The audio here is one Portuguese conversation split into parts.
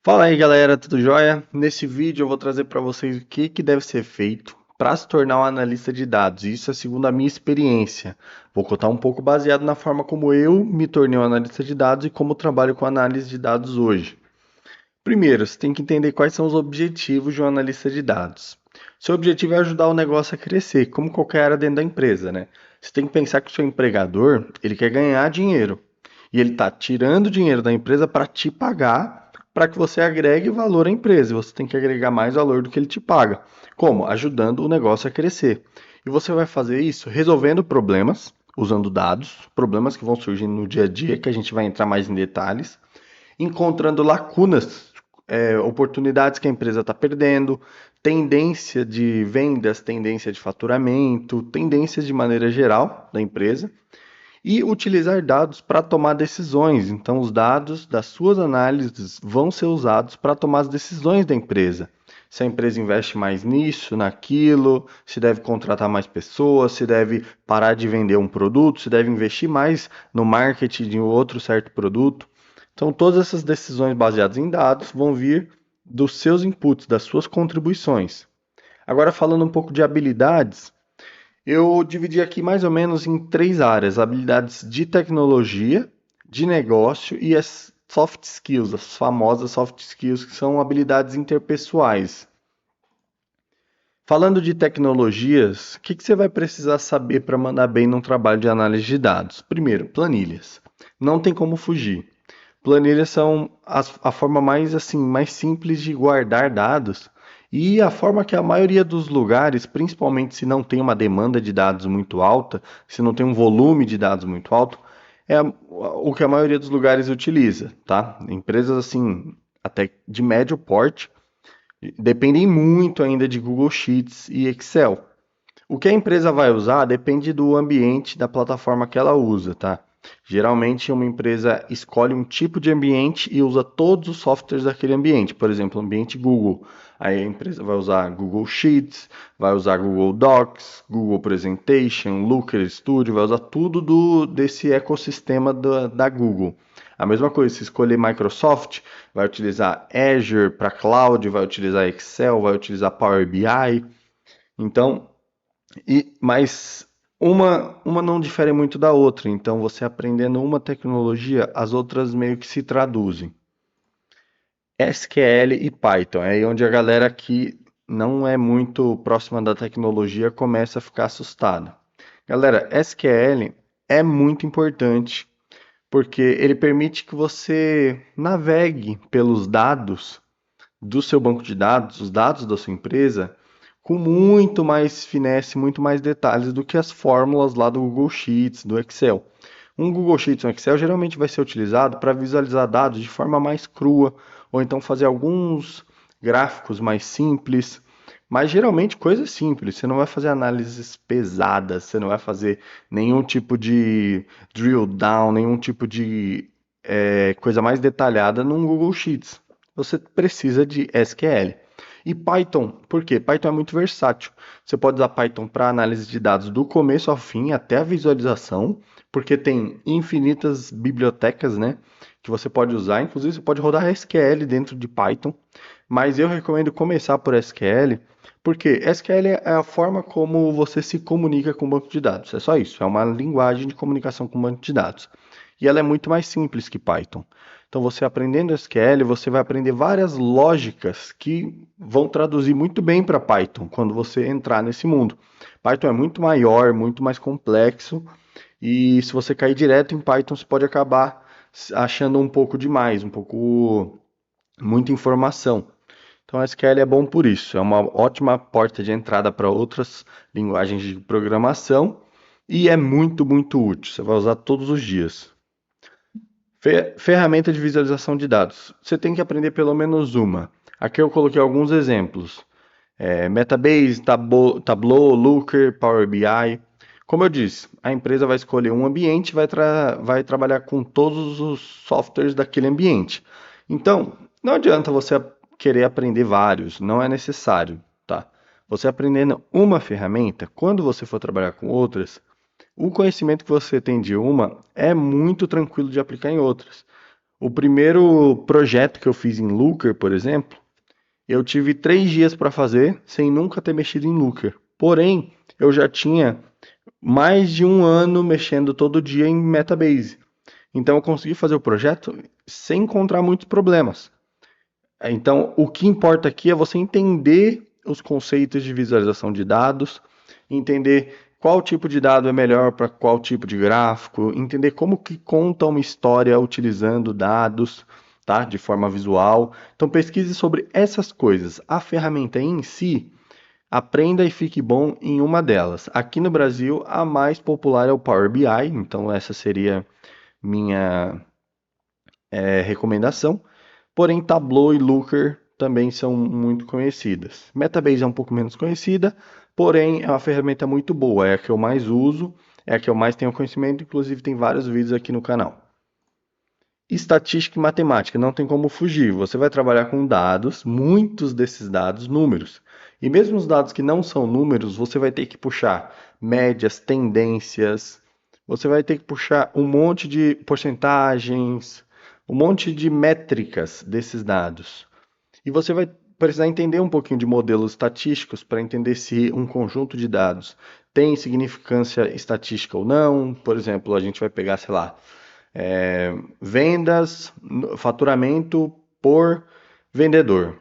Fala aí galera, tudo jóia? Nesse vídeo eu vou trazer para vocês o que deve ser feito para se tornar um analista de dados. Isso é segundo a minha experiência. Vou contar um pouco baseado na forma como eu me tornei um analista de dados e como trabalho com análise de dados hoje. Primeiro, você tem que entender quais são os objetivos de um analista de dados. Seu objetivo é ajudar o negócio a crescer, como qualquer área dentro da empresa, né? Você tem que pensar que o seu empregador, ele quer ganhar dinheiro. E ele está tirando dinheiro da empresa para te pagar, para que você agregue valor à empresa. E você tem que agregar mais valor do que ele te paga. Como? Ajudando o negócio a crescer. E você vai fazer isso resolvendo problemas, usando dados, problemas que vão surgindo no dia a dia, que a gente vai entrar mais em detalhes, encontrando lacunas, oportunidades que a empresa está perdendo, tendência de vendas, tendência de faturamento, tendências de maneira geral da empresa e utilizar dados para tomar decisões. Então, os dados das suas análises vão ser usados para tomar as decisões da empresa. Se a empresa investe mais nisso, naquilo, se deve contratar mais pessoas, se deve parar de vender um produto, se deve investir mais no marketing de outro certo produto. Então, todas essas decisões baseadas em dados vão vir dos seus inputs, das suas contribuições. Agora, falando um pouco de habilidades, eu dividi aqui mais ou menos em três áreas: habilidades de tecnologia, de negócio e as soft skills, as famosas soft skills, que são habilidades interpessoais. Falando de tecnologias, o que você vai precisar saber para mandar bem num trabalho de análise de dados? Primeiro, planilhas. Não tem como fugir. Planilhas são a forma mais assim, mais simples de guardar dados e a forma que a maioria dos lugares, principalmente se não tem uma demanda de dados muito alta, se não tem um volume de dados muito alto, o que a maioria dos lugares utiliza, tá? Empresas assim, até de médio porte, dependem muito ainda de Google Sheets e Excel. O que a empresa vai usar depende do ambiente da plataforma que ela usa, tá? Geralmente, uma empresa escolhe um tipo de ambiente e usa todos os softwares daquele ambiente. Por exemplo, ambiente Google. Aí a empresa vai usar Google Sheets, vai usar Google Docs, Google Presentation, Looker Studio, vai usar tudo desse ecossistema da Google. A mesma coisa, se escolher Microsoft, vai utilizar Azure para cloud, vai utilizar Excel, vai utilizar Power BI. Então, mas uma não difere muito da outra, então você aprendendo uma tecnologia, as outras meio que se traduzem. SQL e Python, é aí onde a galera que não é muito próxima da tecnologia começa a ficar assustada. Galera, SQL é muito importante porque ele permite que você navegue pelos dados do seu banco de dados, os dados da sua empresa, com muito mais finesse, muito mais detalhes do que as fórmulas lá do Google Sheets, do Excel. Um Google Sheets ou um Excel geralmente vai ser utilizado para visualizar dados de forma mais crua, ou então fazer alguns gráficos mais simples, mas geralmente coisas simples. Você não vai fazer análises pesadas, você não vai fazer nenhum tipo de drill down, nenhum tipo de coisa mais detalhada num Google Sheets. Você precisa de SQL. E Python, por quê? Python é muito versátil. Você pode usar Python para análise de dados do começo ao fim, até a visualização, porque tem infinitas bibliotecas, né, que você pode usar. Inclusive, você pode rodar SQL dentro de Python, mas eu recomendo começar por SQL, porque SQL é a forma como você se comunica com o banco de dados. É só isso, é uma linguagem de comunicação com o banco de dados. E ela é muito mais simples que Python. Então, você aprendendo SQL, você vai aprender várias lógicas que vão traduzir muito bem para Python quando você entrar nesse mundo. Python é muito maior, muito mais complexo, e se você cair direto em Python, você pode acabar achando um pouco demais, um pouco muita informação. Então, SQL é bom por isso, é uma ótima porta de entrada para outras linguagens de programação e é muito, muito útil. Você vai usar todos os dias. Ferramenta de visualização de dados. Você tem que aprender pelo menos uma. Aqui eu coloquei alguns exemplos. Metabase, Tableau, Looker, Power BI. Como eu disse, a empresa vai escolher um ambiente e vai trabalhar com todos os softwares daquele ambiente. Então, não adianta você querer aprender vários, não é necessário, tá? Você aprendendo uma ferramenta, quando você for trabalhar com outras, o conhecimento que você tem de uma é muito tranquilo de aplicar em outras. O primeiro projeto que eu fiz em Looker, por exemplo, eu tive 3 dias para fazer sem nunca ter mexido em Looker. Porém, eu já tinha mais de um ano mexendo todo dia em Metabase. Então eu consegui fazer o projeto sem encontrar muitos problemas. Então, o que importa aqui é você entender os conceitos de visualização de dados, entender qual tipo de dado é melhor para qual tipo de gráfico, entender como que conta uma história utilizando dados, tá? De forma visual. Então, pesquise sobre essas coisas. A ferramenta em si, aprenda e fique bom em uma delas. Aqui no Brasil, a mais popular é o Power BI, então essa seria minha recomendação. Porém, Tableau e Looker também são muito conhecidas. Metabase é um pouco menos conhecida, porém é uma ferramenta muito boa, é a que eu mais uso, é a que eu mais tenho conhecimento, inclusive tem vários vídeos aqui no canal. Estatística e matemática, não tem como fugir. Você vai trabalhar com dados, muitos desses dados, números. E mesmo os dados que não são números, você vai ter que puxar médias, tendências, você vai ter que puxar um monte de porcentagens, um monte de métricas desses dados. E você vai precisar entender um pouquinho de modelos estatísticos para entender se um conjunto de dados tem significância estatística ou não. Por exemplo, a gente vai pegar, sei lá, vendas, faturamento por vendedor.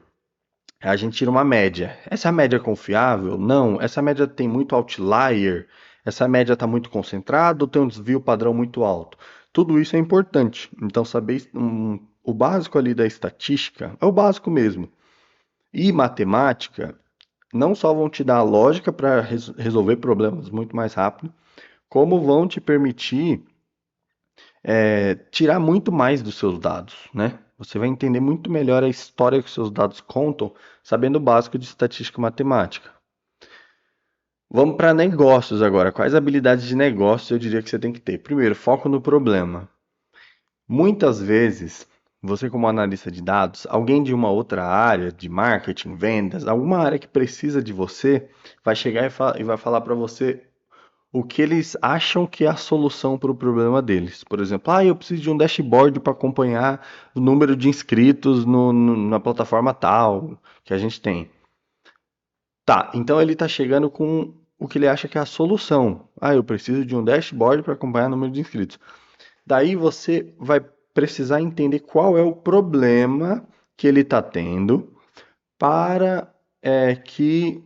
A gente tira uma média. Essa média é confiável? Não. Essa média tem muito outlier? Essa média está muito concentrada ou tem um desvio padrão muito alto? Tudo isso é importante. Então, saber o básico ali da estatística é o básico mesmo. E matemática não só vão te dar a lógica para resolver problemas muito mais rápido, como vão te permitir tirar muito mais dos seus dados, né? Você vai entender muito melhor a história que os seus dados contam, sabendo o básico de estatística matemática. Vamos para negócios agora. Quais habilidades de negócio eu diria que você tem que ter? Primeiro, foco no problema. Muitas vezes, você como analista de dados, alguém de uma outra área, de marketing, vendas, alguma área que precisa de você, vai chegar e vai falar para você o que eles acham que é a solução para o problema deles. Por exemplo, eu preciso de um dashboard para acompanhar o número de inscritos na plataforma tal que a gente tem. Tá, então ele está chegando com o que ele acha que é a solução. Eu preciso de um dashboard para acompanhar o número de inscritos. Daí você vai precisar entender qual é o problema que ele está tendo para que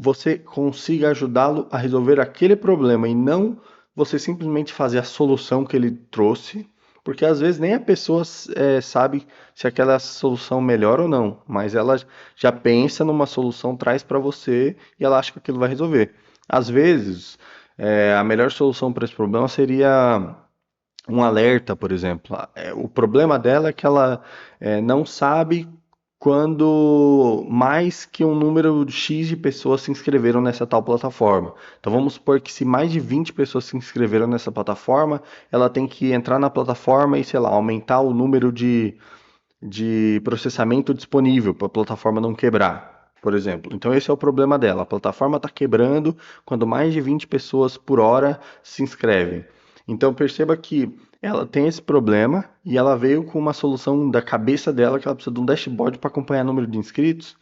você consiga ajudá-lo a resolver aquele problema e não você simplesmente fazer a solução que ele trouxe, porque às vezes nem a pessoa sabe se aquela solução melhor ou não, mas ela já pensa numa solução, traz para você e ela acha que aquilo vai resolver. Às vezes, a melhor solução para esse problema seria um alerta, por exemplo. O problema dela é que ela não sabe quando mais que um número X de pessoas se inscreveram nessa tal plataforma. Então vamos supor que se mais de 20 pessoas se inscreveram nessa plataforma, ela tem que entrar na plataforma e, sei lá, aumentar o número de processamento disponível para a plataforma não quebrar, por exemplo. Então esse é o problema dela. A plataforma está quebrando quando mais de 20 pessoas por hora se inscrevem. Então perceba que ela tem esse problema e ela veio com uma solução da cabeça dela que ela precisa de um dashboard para acompanhar o número de inscritos,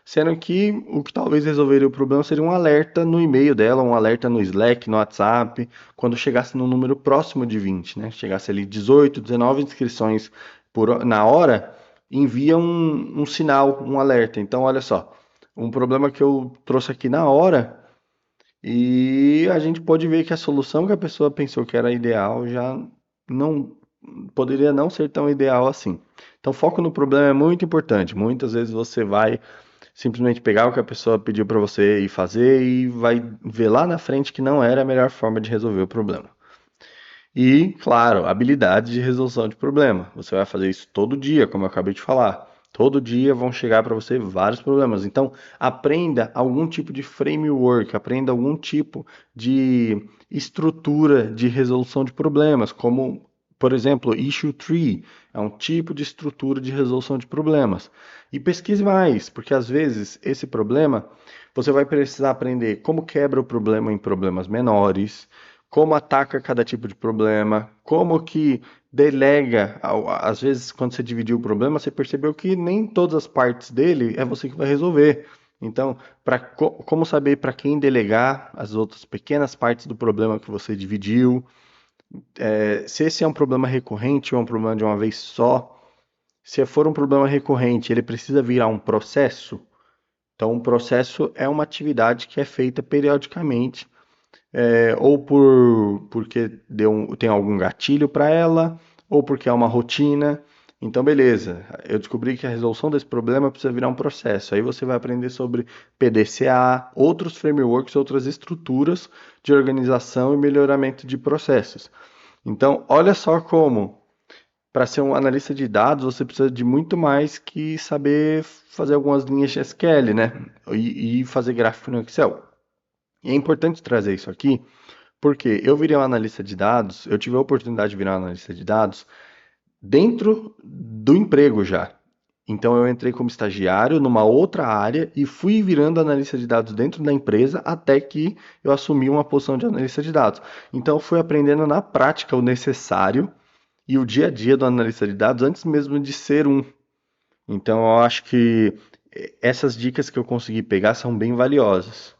sendo que o que talvez resolveria o problema seria um alerta no e-mail dela, um alerta no Slack, no WhatsApp, quando chegasse num número próximo de 20, né? Chegasse ali 18, 19 inscrições na hora, envia um sinal, um alerta. Então, olha só, um problema que eu trouxe aqui na hora e a gente pode ver que a solução que a pessoa pensou que era ideal já não poderia não ser tão ideal assim. Então, foco no problema é muito importante. Muitas vezes você vai simplesmente pegar o que a pessoa pediu para você e fazer e vai ver lá na frente que não era a melhor forma de resolver o problema. E, claro, habilidade de resolução de problema. Você vai fazer isso todo dia, como eu acabei de falar. Todo dia vão chegar para você vários problemas. Então, aprenda algum tipo de framework, aprenda algum tipo de estrutura de resolução de problemas, como, por exemplo, Issue Tree é um tipo de estrutura de resolução de problemas. E pesquise mais, porque às vezes esse problema você vai precisar aprender como quebra o problema em problemas menores, como ataca cada tipo de problema, como que delega. Às vezes, quando você dividiu o problema, você percebeu que nem todas as partes dele é você que vai resolver. Então, como saber para quem delegar as outras pequenas partes do problema que você dividiu? Se esse é um problema recorrente ou é um problema de uma vez só, se for um problema recorrente, ele precisa virar um processo. Então, um processo é uma atividade que é feita periodicamente, ou porque tem algum gatilho para ela, ou porque é uma rotina. Então, beleza, eu descobri que a resolução desse problema precisa virar um processo. Aí você vai aprender sobre PDCA, outros frameworks, outras estruturas de organização e melhoramento de processos. Então, olha só como, para ser um analista de dados, você precisa de muito mais que saber fazer algumas linhas de SQL, né? E fazer gráfico no Excel. E é importante trazer isso aqui, porque eu virei um analista de dados, eu tive a oportunidade de virar um analista de dados dentro do emprego já. Então eu entrei como estagiário numa outra área e fui virando analista de dados dentro da empresa até que eu assumi uma posição de analista de dados. Então eu fui aprendendo na prática o necessário e o dia a dia do analista de dados antes mesmo de ser um. Então eu acho que essas dicas que eu consegui pegar são bem valiosas.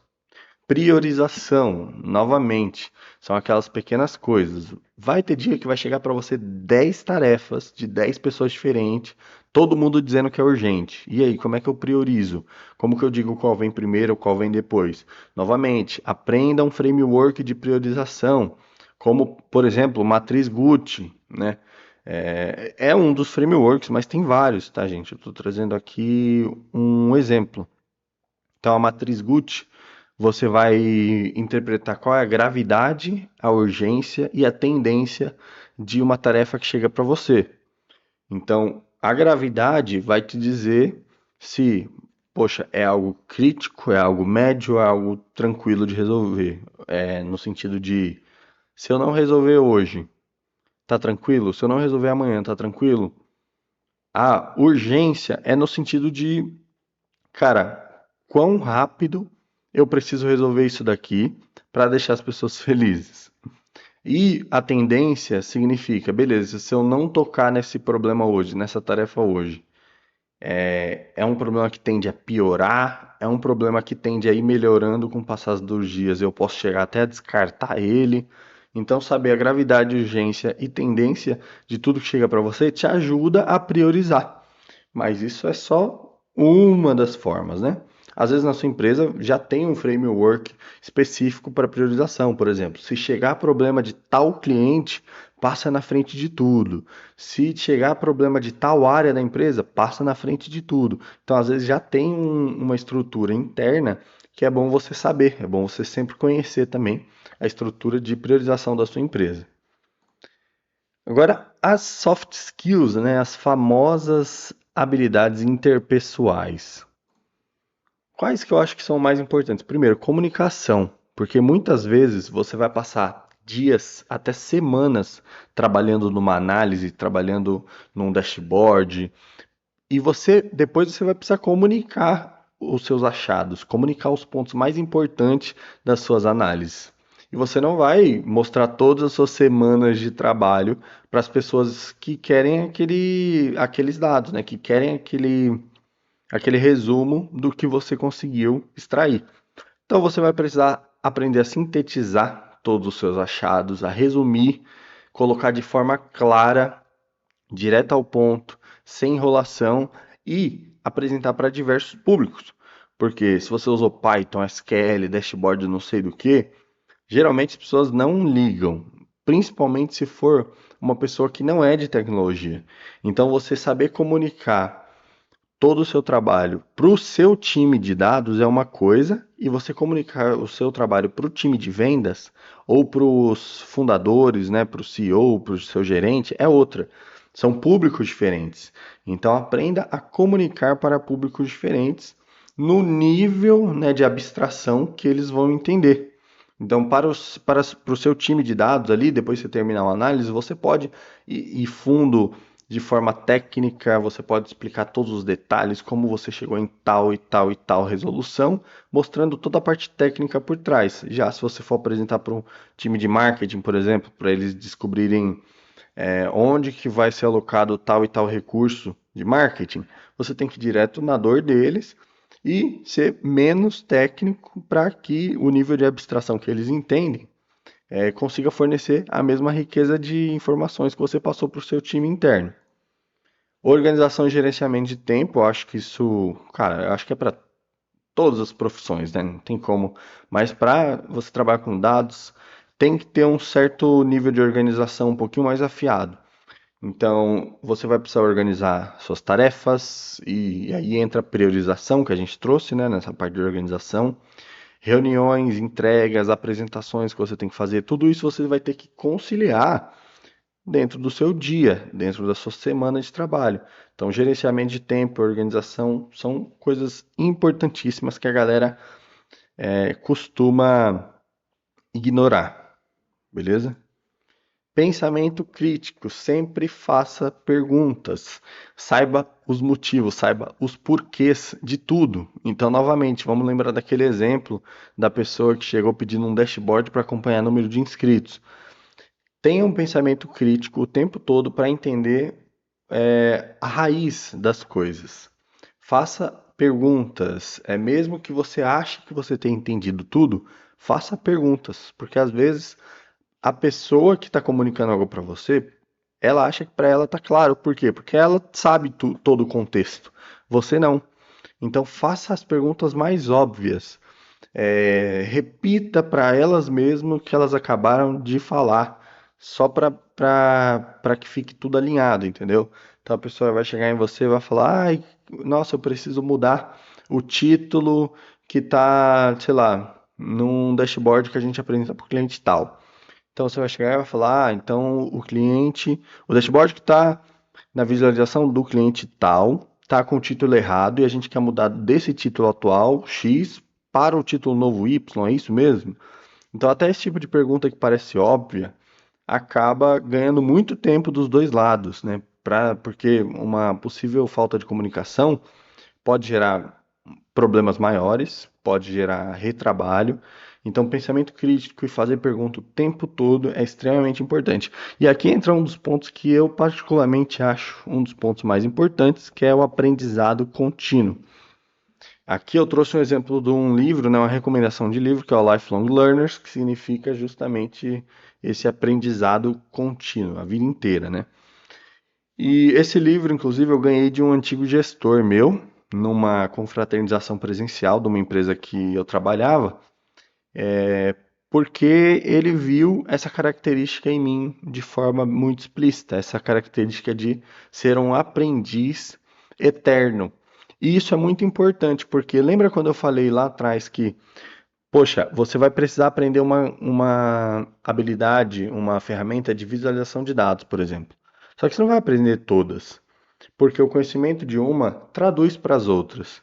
Priorização, novamente, são aquelas pequenas coisas. Vai ter dia que vai chegar para você 10 tarefas de 10 pessoas diferentes, todo mundo dizendo que é urgente. E aí, como é que eu priorizo? Como que eu digo qual vem primeiro, qual vem depois? Novamente, aprenda um framework de priorização, como, por exemplo, matriz Gucci, né? É um dos frameworks, mas tem vários, tá, gente? Eu estou trazendo aqui um exemplo. Então, a matriz Gucci, você vai interpretar qual é a gravidade, a urgência e a tendência de uma tarefa que chega para você. Então, a gravidade vai te dizer se, poxa, é algo crítico, é algo médio, é algo tranquilo de resolver. No sentido de, se eu não resolver hoje, tá tranquilo? Se eu não resolver amanhã, tá tranquilo? A urgência é no sentido de, cara, quão rápido eu preciso resolver isso daqui para deixar as pessoas felizes. E a tendência significa, beleza, se eu não tocar nesse problema hoje, nessa tarefa hoje, é um problema que tende a piorar, é um problema que tende a ir melhorando com o passar dos dias, eu posso chegar até a descartar ele. Então, saber a gravidade, urgência e tendência de tudo que chega para você te ajuda a priorizar. Mas isso é só uma das formas, né? Às vezes na sua empresa já tem um framework específico para priorização, por exemplo. Se chegar problema de tal cliente, passa na frente de tudo. Se chegar problema de tal área da empresa, passa na frente de tudo. Então, às vezes já tem uma estrutura interna que é bom você saber, é bom você sempre conhecer também a estrutura de priorização da sua empresa. Agora, as soft skills, né, as famosas habilidades interpessoais. Quais que eu acho que são mais importantes? Primeiro, comunicação, porque muitas vezes você vai passar dias, até semanas, trabalhando numa análise, trabalhando num dashboard, e depois você vai precisar comunicar os seus achados, comunicar os pontos mais importantes das suas análises. E você não vai mostrar todas as suas semanas de trabalho para as pessoas que querem aqueles dados, né? Que querem aquele resumo do que você conseguiu extrair. Então você vai precisar aprender a sintetizar todos os seus achados, a resumir, colocar de forma clara, direta ao ponto, sem enrolação e apresentar para diversos públicos. Porque se você usou Python, SQL, dashboard, não sei do que, geralmente as pessoas não ligam, principalmente se for uma pessoa que não é de tecnologia. Então você saber comunicar todo o seu trabalho para o seu time de dados é uma coisa, e você comunicar o seu trabalho para o time de vendas ou para os fundadores, né, para o CEO, para o seu gerente, é outra. São públicos diferentes. Então aprenda a comunicar para públicos diferentes no nível, né, de abstração que eles vão entender. Então, para o seu time de dados ali, depois que você terminar uma análise, você pode ir fundo de forma técnica, você pode explicar todos os detalhes, como você chegou em tal e tal e tal resolução, mostrando toda a parte técnica por trás. Já se você for apresentar para um time de marketing, por exemplo, para eles descobrirem onde que vai ser alocado tal e tal recurso de marketing, você tem que ir direto na dor deles e ser menos técnico para que o nível de abstração que eles entendem consiga fornecer a mesma riqueza de informações que você passou para o seu time interno. Organização e gerenciamento de tempo, eu acho que isso, cara, eu acho que é para todas as profissões, né? Não tem como. Mas para você trabalhar com dados, tem que ter um certo nível de organização um pouquinho mais afiado. Então, você vai precisar organizar suas tarefas, e aí entra a priorização que a gente trouxe, né, nessa parte de organização. Reuniões, entregas, apresentações que você tem que fazer, tudo isso você vai ter que conciliar dentro do seu dia, dentro da sua semana de trabalho. Então, gerenciamento de tempo, organização são coisas importantíssimas que a galera costuma ignorar, beleza? Pensamento crítico, sempre faça perguntas, saiba os motivos, saiba os porquês de tudo. Então, novamente, vamos lembrar daquele exemplo da pessoa que chegou pedindo um dashboard para acompanhar o número de inscritos. Tenha um pensamento crítico o tempo todo para entender a raiz das coisas. Faça perguntas, mesmo que você ache que você tenha entendido tudo, faça perguntas, porque às vezes a pessoa que está comunicando algo para você, ela acha que para ela está claro. Por quê? Porque ela sabe todo o contexto. Você não. Então faça as perguntas mais óbvias. Repita para elas mesmo que elas acabaram de falar, só para que fique tudo alinhado, entendeu? Então a pessoa vai chegar em você e vai falar: ai, nossa, eu preciso mudar o título que tá, sei lá, num dashboard que a gente apresenta para o cliente tal. Então você vai chegar e vai falar: ah, então o dashboard que está na visualização do cliente tal, está com o título errado e a gente quer mudar desse título atual, X, para o título novo Y, é isso mesmo? Então até esse tipo de pergunta que parece óbvia acaba ganhando muito tempo dos dois lados, né? Porque uma possível falta de comunicação pode gerar problemas maiores, pode gerar retrabalho. Então, pensamento crítico e fazer pergunta o tempo todo é extremamente importante. E aqui entra um dos pontos que eu particularmente acho um dos pontos mais importantes, que é o aprendizado contínuo. Aqui eu trouxe um exemplo de um livro, né, uma recomendação de livro, que é o Lifelong Learners, que significa justamente esse aprendizado contínuo, a vida inteira, né? E esse livro, inclusive, eu ganhei de um antigo gestor meu, numa confraternização presencial de uma empresa que eu trabalhava, porque ele viu essa característica em mim de forma muito explícita, essa característica de ser um aprendiz eterno. E isso é muito importante, porque lembra quando eu falei lá atrás que, poxa, você vai precisar aprender uma habilidade, uma ferramenta de visualização de dados, por exemplo. Só que você não vai aprender todas, porque o conhecimento de uma traduz para as outras.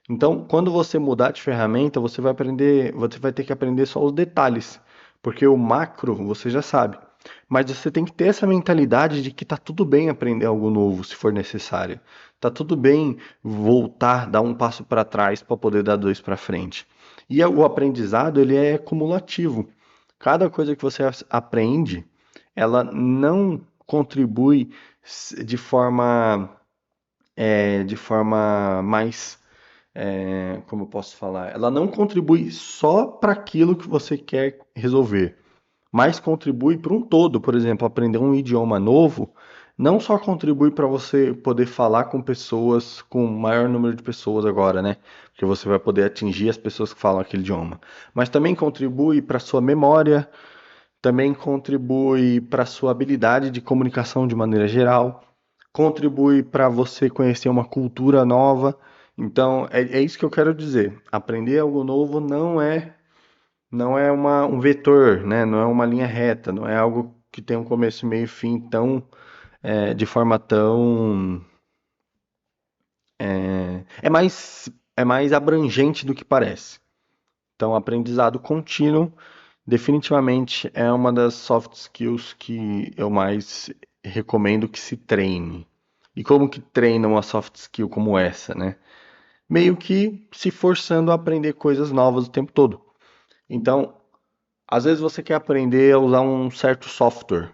Então, quando você mudar de ferramenta, você vai ter que aprender só os detalhes, porque o macro você já sabe. Mas você tem que ter essa mentalidade de que tá tudo bem aprender algo novo, se for necessário. Tá tudo bem voltar, dar um passo para trás para poder dar dois para frente. E o aprendizado, ele é cumulativo. Cada coisa que você aprende, ela não contribui de forma mais como eu posso falar, ela não contribui só para aquilo que você quer resolver, mas contribui para um todo. Por exemplo, aprender um idioma novo não só contribui para você poder falar com pessoas, com o maior número de pessoas agora, né? Porque você vai poder atingir as pessoas que falam aquele idioma, mas também contribui para sua memória, também contribui para sua habilidade de comunicação de maneira geral, contribui para você conhecer uma cultura nova. Então, é isso que eu quero dizer. Aprender algo novo não é um vetor, né? Não é uma linha reta, não é algo que tem um começo, meio e fim de forma tão é mais abrangente do que parece. Então, aprendizado contínuo definitivamente é uma das soft skills que eu mais recomendo que se treine. E como que treina uma soft skill como essa, né? Meio que se forçando a aprender coisas novas o tempo todo. Então, às vezes você quer aprender a usar um certo software,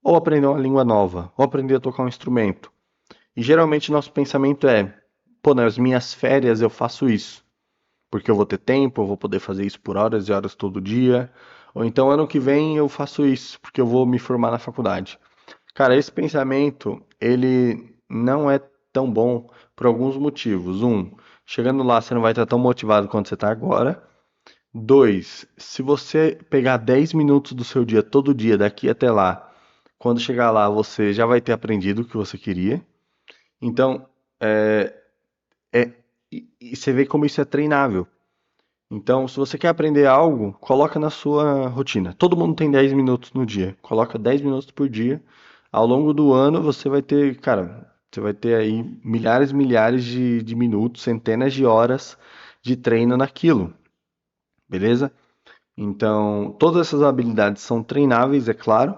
ou aprender uma língua nova, ou aprender a tocar um instrumento. E geralmente nosso pensamento é: pô, nas minhas férias eu faço isso, porque eu vou ter tempo, eu vou poder fazer isso por horas e horas todo dia. Ou então ano que vem eu faço isso, porque eu vou me formar na faculdade. Cara, esse pensamento, ele não é tão bom por alguns motivos. Um, chegando lá você não vai estar tão motivado quanto você está agora. Dois, se você pegar 10 minutos do seu dia todo dia, daqui até lá, quando chegar lá você já vai ter aprendido o que você queria. Então, é, e você vê como isso é treinável. Então, se você quer aprender algo, coloca na sua rotina. Todo mundo tem 10 minutos no dia. Coloca 10 minutos por dia. Ao longo do ano, você vai ter, cara, você vai ter aí milhares e milhares de minutos, centenas de horas de treino naquilo, beleza? Então, todas essas habilidades são treináveis, é claro.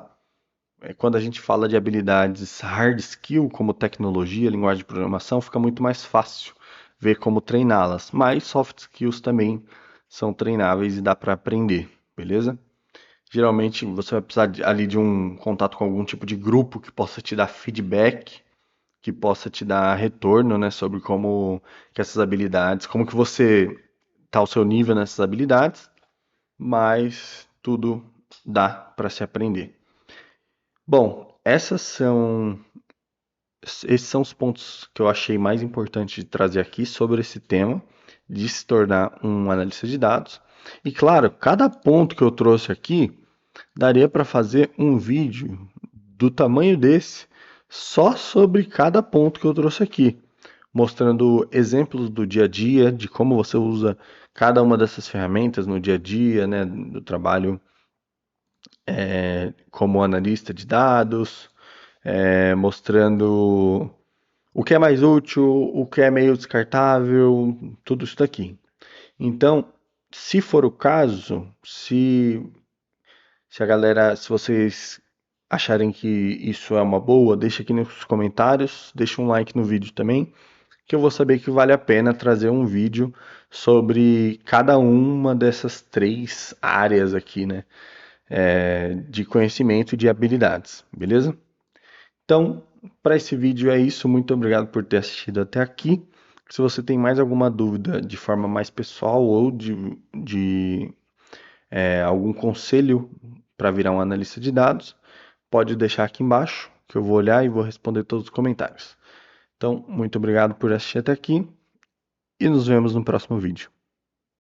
Quando a gente fala de habilidades hard skill, como tecnologia, linguagem de programação, fica muito mais fácil ver como treiná-las. Mas soft skills também são treináveis e dá para aprender, beleza? Geralmente você vai precisar ali de um contato com algum tipo de grupo que possa te dar feedback, que possa te dar retorno, né, sobre como que essas habilidades, como que você tá o seu nível nessas habilidades, mas tudo dá para se aprender. Bom, esses são os pontos que eu achei mais importantes de trazer aqui sobre esse tema, de se tornar um analista de dados. E claro, cada ponto que eu trouxe aqui daria para fazer um vídeo do tamanho desse só sobre cada ponto que eu trouxe aqui, mostrando exemplos do dia a dia, de como você usa cada uma dessas ferramentas no dia a dia, né, do trabalho como analista de dados, mostrando o que é mais útil, o que é meio descartável, tudo isso daqui. Então, se for o caso, se a galera, se vocês acharem que isso é uma boa, deixa aqui nos comentários, deixa um like no vídeo também, que eu vou saber que vale a pena trazer um vídeo sobre cada uma dessas três áreas aqui, né? De conhecimento e de habilidades, beleza? Então, para esse vídeo é isso. Muito obrigado por ter assistido até aqui. Se você tem mais alguma dúvida de forma mais pessoal ou de algum conselho para virar um analista de dados, pode deixar aqui embaixo que eu vou olhar e vou responder todos os comentários. Então, muito obrigado por assistir até aqui e nos vemos no próximo vídeo.